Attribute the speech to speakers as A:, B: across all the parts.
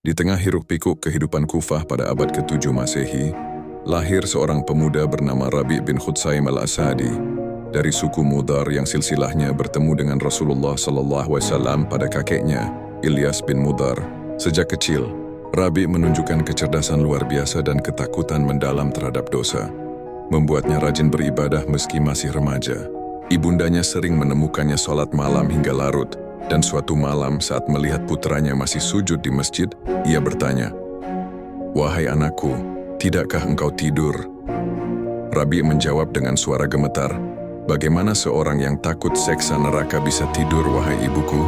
A: Di tengah hiruk-pikuk kehidupan Kufah pada abad ke-7 Masehi, lahir seorang pemuda bernama Rabi' bin Khutsaim al-Asadi dari suku Mudhar yang silsilahnya bertemu dengan Rasulullah SAW pada kakeknya, Ilyas bin Mudhar. Sejak kecil, Rabi' menunjukkan kecerdasan luar biasa dan ketakutan mendalam terhadap dosa, membuatnya rajin beribadah meski masih remaja. Ibundanya sering menemukannya sholat malam hingga larut, dan suatu malam saat melihat putranya masih sujud di masjid, ia bertanya, "Wahai anakku, tidakkah engkau tidur?" Rabi' menjawab dengan suara gemetar, "Bagaimana seorang yang takut seksa neraka bisa tidur, wahai ibuku?"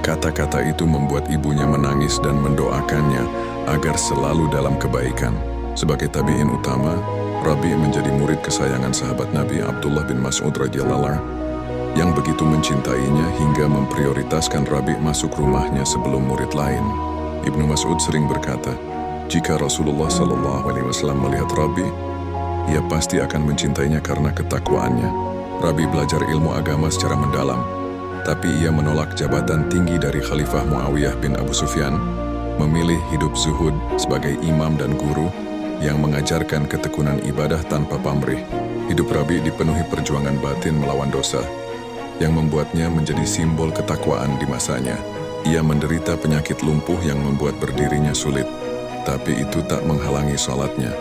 A: Kata-kata itu membuat ibunya menangis dan mendoakannya agar selalu dalam kebaikan. Sebagai tabi'in utama, Rabi' menjadi murid kesayangan sahabat Nabi Abdullah bin Mas'ud radhiyallahu anhu yang begitu mencintainya hingga memprioritaskan Rabi' masuk rumahnya sebelum murid lain. Ibnu Mas'ud sering berkata, jika Rasulullah SAW melihat Rabi', ia pasti akan mencintainya karena ketakwaannya. Rabi' belajar ilmu agama secara mendalam, tapi ia menolak jabatan tinggi dari Khalifah Muawiyah bin Abu Sufyan, memilih hidup zuhud sebagai imam dan guru yang mengajarkan ketekunan ibadah tanpa pamrih. Hidup Rabi' dipenuhi perjuangan batin melawan dosa, yang membuatnya menjadi simbol ketakwaan di masanya. Ia menderita penyakit lumpuh yang membuat berdirinya sulit, tapi itu tak menghalangi sholatnya.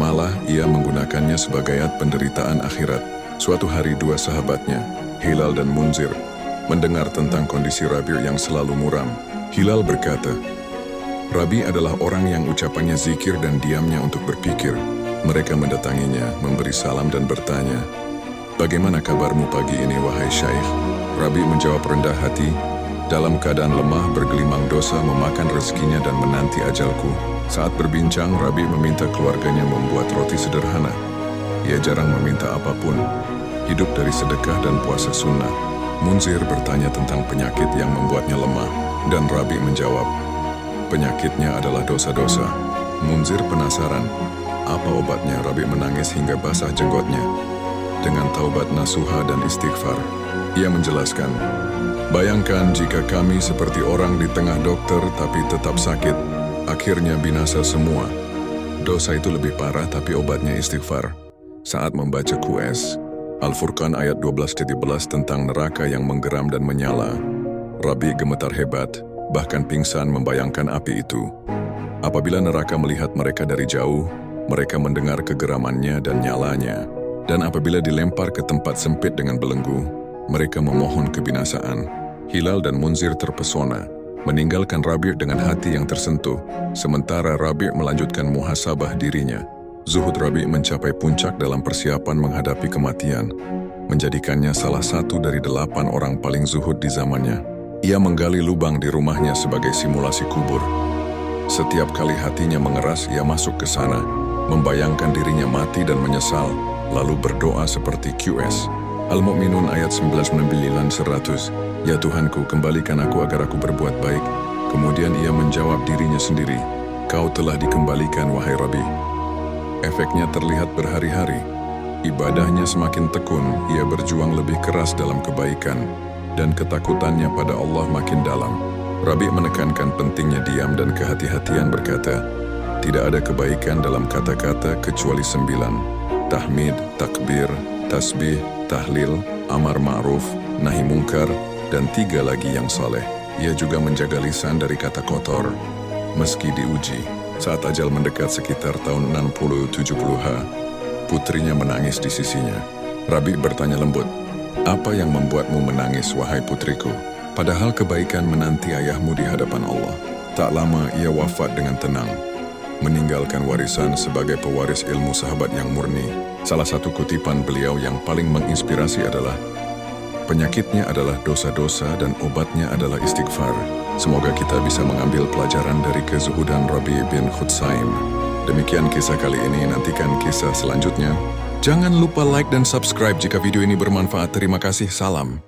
A: Malah ia menggunakannya sebagai ayat penderitaan akhirat. Suatu hari dua sahabatnya, Hilal dan Munzir, mendengar tentang kondisi Rabi' yang selalu muram. Hilal berkata, "Rabi' adalah orang yang ucapannya zikir dan diamnya untuk berpikir." Mereka mendatanginya, memberi salam dan bertanya, "Bagaimana kabarmu pagi ini, wahai Syaikh?" Rabi' menjawab rendah hati, "Dalam keadaan lemah, bergelimang dosa, memakan rezekinya dan menanti ajalku." Saat berbincang, Rabi' meminta keluarganya membuat roti sederhana. Ia jarang meminta apapun, hidup dari sedekah dan puasa sunnah. Munzir bertanya tentang penyakit yang membuatnya lemah, dan Rabi' menjawab, "Penyakitnya adalah dosa-dosa." Munzir penasaran, apa obatnya? Rabi' menangis hingga basah jenggotnya. Dengan taubat nasuha dan istighfar, ia menjelaskan, "Bayangkan jika kami seperti orang di tengah dokter tapi tetap sakit, akhirnya binasa semua. Dosa itu lebih parah tapi obatnya istighfar." Saat membaca QS, Al-Furqan ayat 12-11 tentang neraka yang menggeram dan menyala, Rabi' gemetar hebat, bahkan pingsan membayangkan api itu. Apabila neraka melihat mereka dari jauh, mereka mendengar kegeramannya dan nyalanya. Dan apabila dilempar ke tempat sempit dengan belenggu, mereka memohon kebinasaan. Hilal dan Munzir terpesona, meninggalkan Rabi' dengan hati yang tersentuh, sementara Rabi' melanjutkan muhasabah dirinya. Zuhud Rabi' mencapai puncak dalam persiapan menghadapi kematian, menjadikannya salah satu dari 8 orang paling zuhud di zamannya. Ia menggali lubang di rumahnya sebagai simulasi kubur. Setiap kali hatinya mengeras, ia masuk ke sana, membayangkan dirinya mati dan menyesal, lalu berdoa seperti QS. Al-Mu'minun ayat 99-100, "Ya Tuhanku, kembalikan aku agar aku berbuat baik." Kemudian ia menjawab dirinya sendiri, "Kau telah dikembalikan, wahai Rabi." Efeknya terlihat berhari-hari. Ibadahnya semakin tekun, ia berjuang lebih keras dalam kebaikan, dan ketakutannya pada Allah makin dalam. Rabi' menekankan pentingnya diam dan kehati-hatian, berkata, "Tidak ada kebaikan dalam kata-kata kecuali 9. Tahmid, takbir, tasbih, tahlil, amar ma'ruf, nahi mungkar, dan 3 lagi yang saleh." Ia juga menjaga lisan dari kata kotor. Meski diuji, saat ajal mendekat sekitar tahun 60-70H, putrinya menangis di sisinya. Rabi' bertanya lembut, "Apa yang membuatmu menangis, wahai putriku?" Padahal kebaikan menanti ayahmu di hadapan Allah. Tak lama ia wafat dengan tenang, meninggalkan warisan sebagai pewaris ilmu sahabat yang murni. Salah satu kutipan beliau yang paling menginspirasi adalah, "Penyakitnya adalah dosa-dosa dan obatnya adalah istighfar." Semoga kita bisa mengambil pelajaran dari kezuhudan Rabi' bin Khutsaim. Demikian kisah kali ini, nantikan kisah selanjutnya. Jangan lupa like dan subscribe jika video ini bermanfaat. Terima kasih, salam.